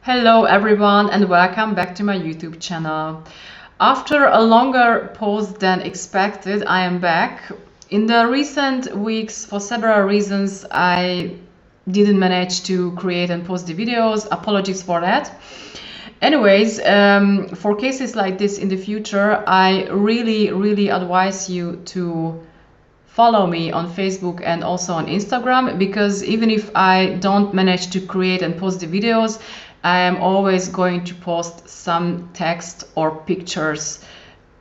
Hello everyone and welcome back to my YouTube channel. After a longer pause than expected, I am back. In the recent weeks, for several reasons, I didn't manage to create and post the videos. Apologies for that. Anyways, for cases like this in the future, I really advise you to follow me on Facebook and also on Instagram, because even if I don't manage to create and post the videos, I am always going to post some text or pictures,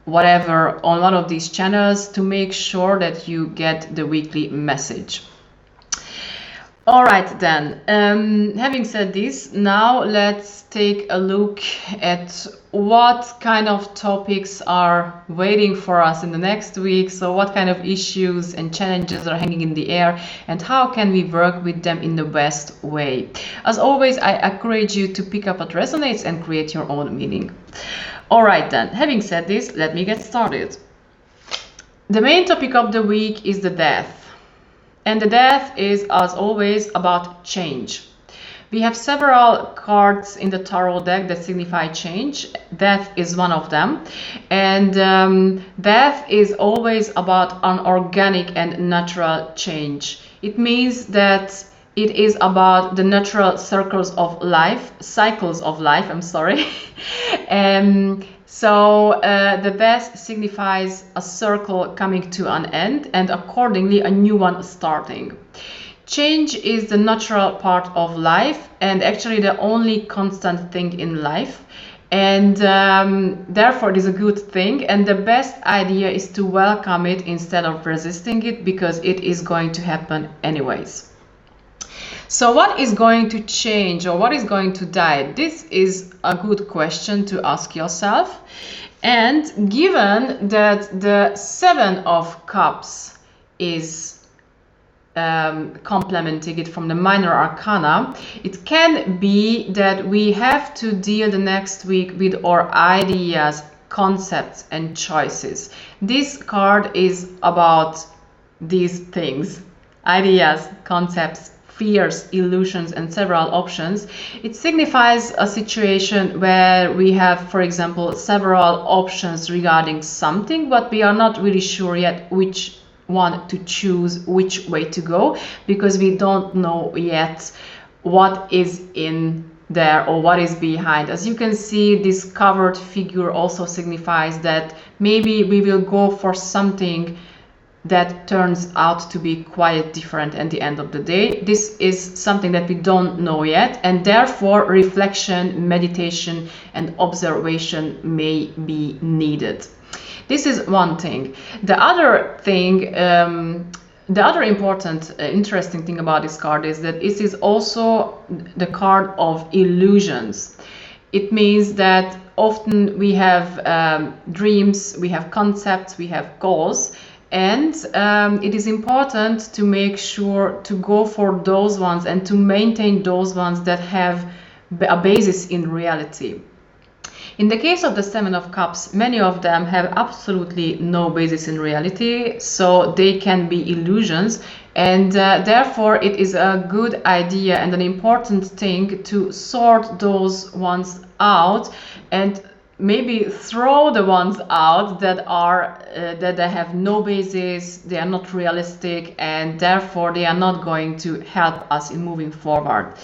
whatever, on one of these channels to make sure that you get the weekly message. All right then, having said this, now let's take a look at what kind of topics are waiting for us in the next week. So what kind of issues and challenges are hanging in the air, and how can we work with them in the best way? As always, I encourage you to pick up what resonates and create your own meaning. All right then, having said this, let me get started. The main topic of the week is the death. And the death is, as always, about change. We have several cards in the tarot deck that signify change. Death is one of them. And death is always about an organic and natural change. It means that it is about the natural cycles of life, So the death signifies a circle coming to an end and accordingly a new one starting. Change is the natural part of life and actually the only constant thing in life. And therefore it is a good thing, and the best idea is to welcome it instead of resisting it, because it is going to happen anyways. So what is going to change, or what is going to die? This is a good question to ask yourself. And given that the Seven of Cups is complementing it from the minor arcana, it can be that we have to deal the next week with our ideas, concepts and choices. This card is about these things: ideas, concepts, fears, illusions and several options. It signifies a situation where we have, for example, several options regarding something, but we are not really sure yet which one to choose, which way to go, because we don't know yet what is in there or what is behind. As you can see, this covered figure also signifies that maybe we will go for something that turns out to be quite different at the end of the day. This is something that we don't know yet, and therefore reflection, meditation and observation may be needed. This is one thing. The other thing, the other important, interesting thing about this card is that it is also the card of illusions. It means that often we have dreams, we have concepts, we have goals, and it is important to make sure to go for those ones and to maintain those ones that have a basis in reality. In the case of the Seven of Cups, many of them have absolutely no basis in reality, so they can be illusions, and therefore it is a good idea and an important thing to sort those ones out and maybe throw the ones out that are that they have no basis, they are not realistic, and therefore they are not going to help us in moving forward.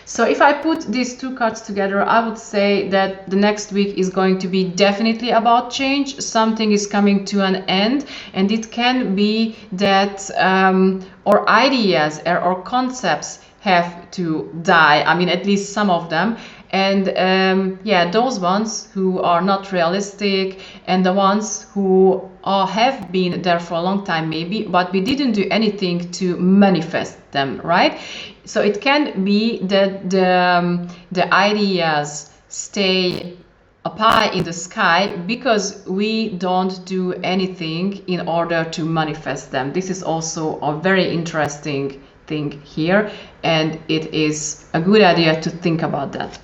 So if I put these two cards together, I would say that the next week is going to be definitely about change. Something is coming to an end, and it can be that our ideas or concepts have to die. I mean, at least some of them. And yeah, those ones who are not realistic and the ones who have been there for a long time maybe, but we didn't do anything to manifest them, right? So it can be that the ideas stay up high in the sky because we don't do anything in order to manifest them. This is also a very interesting thing here, and it is a good idea to think about that.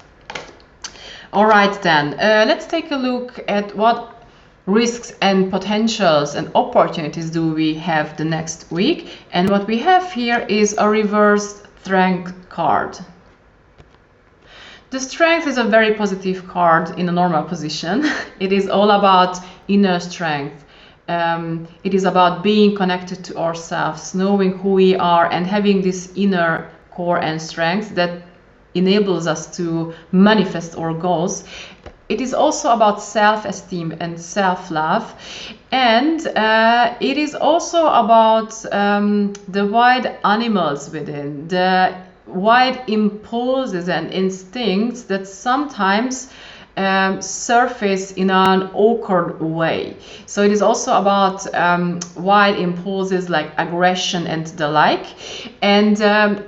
All right then, let's take a look at what risks and potentials and opportunities do we have the next week. And what we have here is a reversed Strength card. The Strength is a very positive card in a normal position. It is all about inner strength. It is about being connected to ourselves, knowing who we are, and having this inner core and strength that enables us to manifest our goals. It is also about self-esteem and self-love, and it is also about the wild animals within, the wild impulses and instincts that sometimes surface in an awkward way. So it is also about wild impulses like aggression and the like. And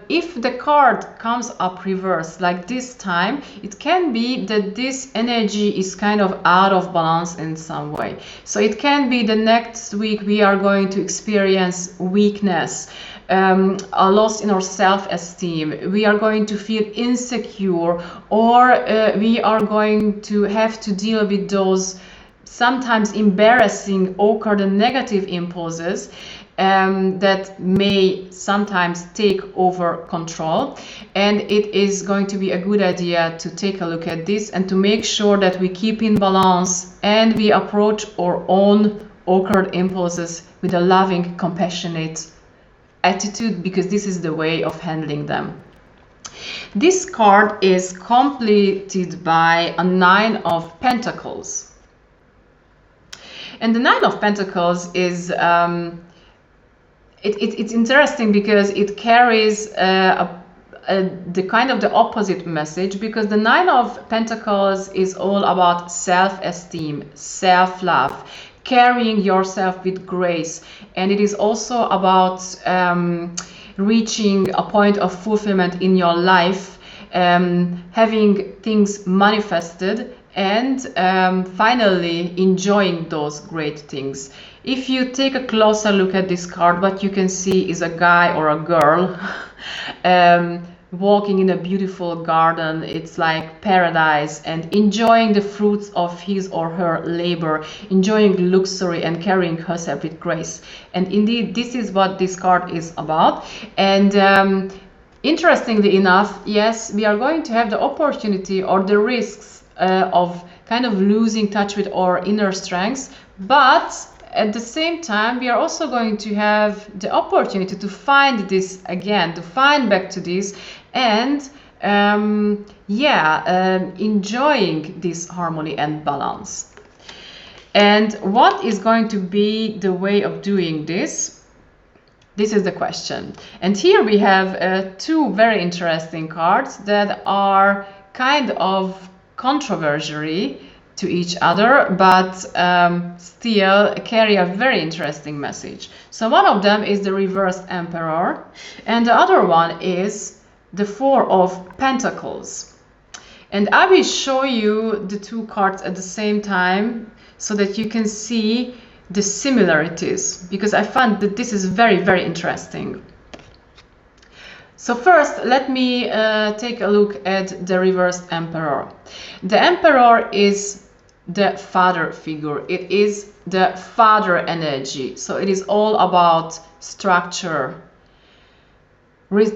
if the card comes up reversed like this time, it can be that this energy is kind of out of balance in some way. So it can be the next week we are going to experience weakness, a loss in our self-esteem, we are going to feel insecure, or we are going to have to deal with those sometimes embarrassing, awkward and negative impulses that may sometimes take over control. And it is going to be a good idea to take a look at this and to make sure that we keep in balance and we approach our own awkward impulses with a loving, compassionate attitude, because this is the way of handling them. This card is completed by a 9 of Pentacles. And the 9 of Pentacles is it's interesting because it carries the kind of the opposite message, because the 9 of Pentacles is all about self-esteem, self-love, carrying yourself with grace, and it is also about reaching a point of fulfillment in your life, having things manifested, and finally enjoying those great things. If you take a closer look at this card, what you can see is a guy or a girl walking in a beautiful garden. It's like paradise, and enjoying the fruits of his or her labor, enjoying luxury and carrying herself with grace. And indeed, this is what this card is about. And interestingly enough, yes, we are going to have the opportunity or the risks of kind of losing touch with our inner strengths, but at the same time, we are also going to have the opportunity to find this again, to find back to this, and enjoying this harmony and balance. And what is going to be the way of doing this? This is the question. And here we have 2 very interesting cards that are kind of controversial to each other, but still carry a very interesting message. So one of them is the reversed Emperor, and the other one is the 4 of Pentacles. And I will show you the 2 cards at the same time so that you can see the similarities, because I find that this is very, very interesting. So first, let me take a look at the reversed Emperor. The Emperor is the father figure. It is the father energy. So it is all about structure,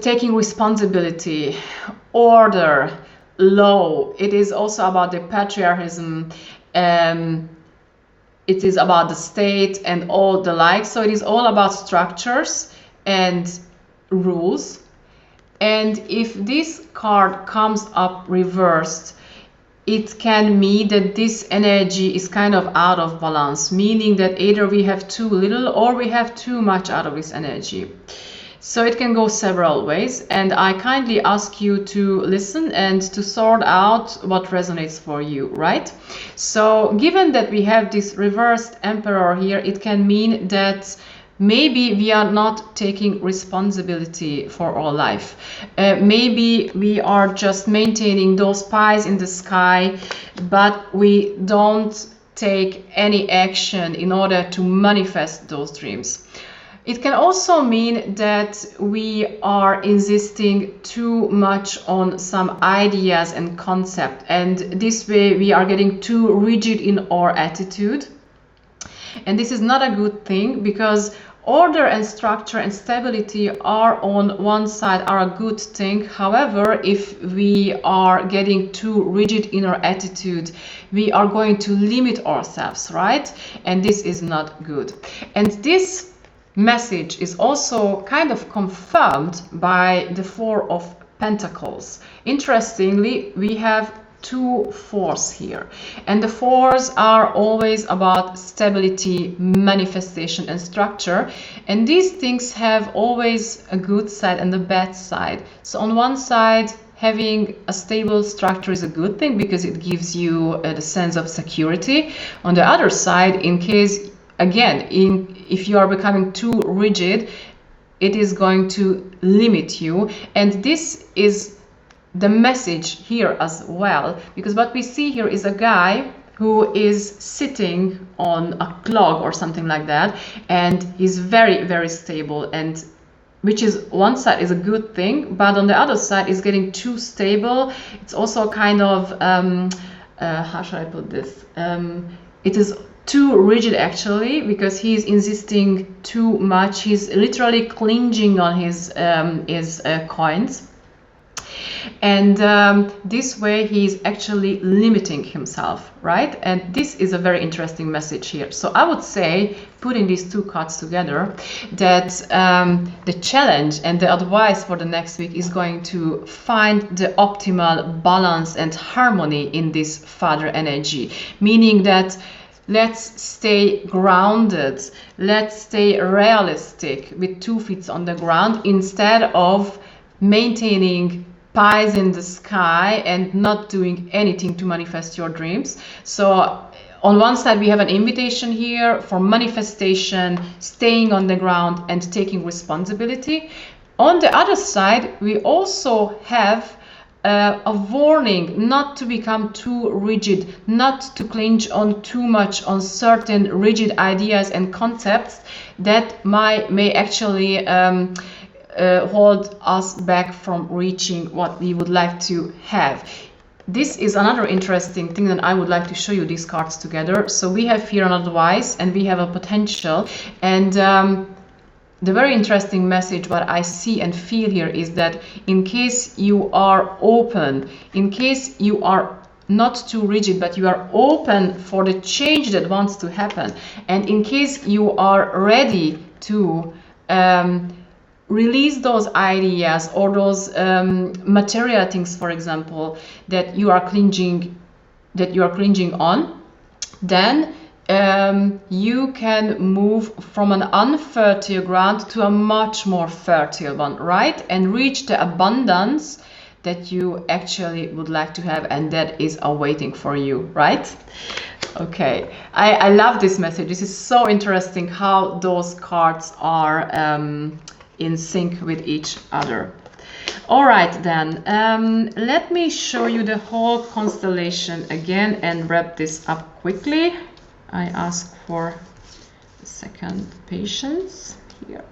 taking responsibility, order, law. It is also about the patriarchism. It is about the state and all the like. So it is all about structures and rules. And if this card comes up reversed, it can mean that this energy is kind of out of balance, meaning that either we have too little or we have too much out of this energy. So it can go several ways, and I kindly ask you to listen and to sort out what resonates for you, right? So given that we have this reversed Emperor here, it can mean that maybe we are not taking responsibility for our life. Maybe we are just maintaining those pies in the sky, but we don't take any action in order to manifest those dreams. It can also mean that we are insisting too much on some ideas and concept, and this way we are getting too rigid in our attitude. And this is not a good thing, because Order and structure and stability are on one side are a good thing. However, if we are getting too rigid in our attitude, we are going to limit ourselves, right? And this is not good. And this message is also kind of confirmed by the Four of Pentacles. Interestingly, we have 2 fours here, and the fours are always about stability, manifestation and structure, and these things have always a good side and a bad side. So on one side, having a stable structure is a good thing because it gives you the sense of security. On the other side, in case again if you are becoming too rigid, it is going to limit you. And this is the message here as well, because what we see here is a guy who is sitting on a clog or something like that, and he's very, very stable, and which is one side is a good thing, but on the other side is getting too stable. It's also kind of how should I put this, it is too rigid actually, because he's insisting too much. He's literally clinging on his coins. And this way he is actually limiting himself, right? And this is a very interesting message here. So I would say, putting these 2 cards together, that the challenge and the advice for the next week is going to find the optimal balance and harmony in this father energy, meaning that let's stay grounded, let's stay realistic with 2 feet on the ground, instead of maintaining pies in the sky and not doing anything to manifest your dreams. So on one side we have an invitation here for manifestation, staying on the ground and taking responsibility. On the other side we also have a warning not to become too rigid, not to cling on too much on certain rigid ideas and concepts that may actually hold us back from reaching what we would like to have. This is another interesting thing that I would like to show you these cards together. So we have here an advice and we have a potential, and the very interesting message what I see and feel here is that in case you are open, in case you are not too rigid, but you are open for the change that wants to happen, and in case you are ready to release those ideas or those material things, for example, that you are clinging on, then you can move from an unfertile ground to a much more fertile one, right? And reach the abundance that you actually would like to have, and that is awaiting for you, right? Okay, I love this message. This is so interesting how those cards are in sync with each other. All right then, let me show you the whole constellation again and wrap this up quickly. I ask for a second patience here.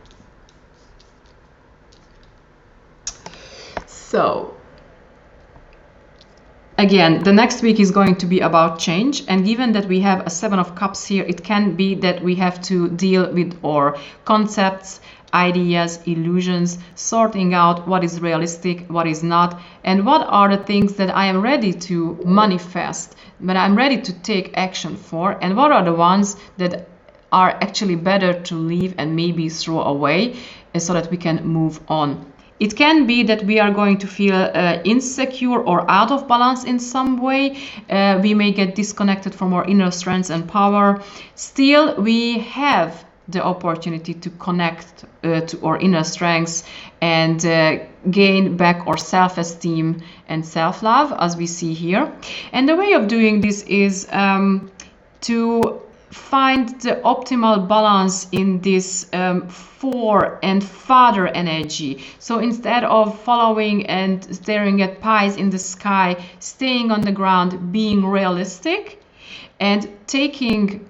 So again, the next week is going to be about change, and given that we have a 7 of Cups here, it can be that we have to deal with our concepts, ideas, illusions, sorting out what is realistic, what is not, and what are the things that I am ready to manifest, but I'm ready to take action for, and what are the ones that are actually better to leave and maybe throw away so that we can move on. It can be that we are going to feel insecure or out of balance in some way. We may get disconnected from our inner strength and power. Still, we have the opportunity to connect to our inner strengths and gain back our self-esteem and self-love, as we see here. And the way of doing this is to find the optimal balance in this 4 and father energy. So instead of following and staring at pies in the sky, staying on the ground, being realistic and taking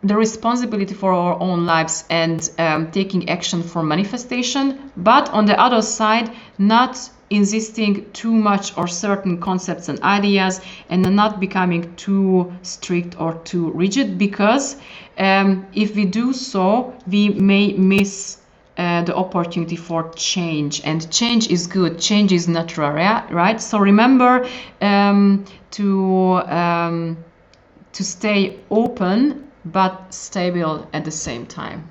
the responsibility for our own lives and taking action for manifestation, but on the other side, not insisting too much on certain concepts and ideas, and not becoming too strict or too rigid, because if we do so, we may miss the opportunity for change, and change is good, change is natural, right? So remember to stay open but stable at the same time.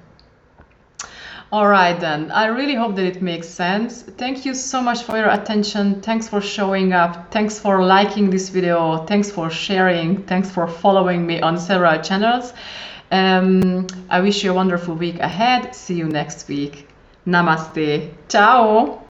All right, then. I really hope that it makes sense. Thank you so much for your attention. Thanks for showing up. Thanks for liking this video. Thanks for sharing. Thanks for following me on several channels. I wish you a wonderful week ahead. See you next week. Namaste. Ciao.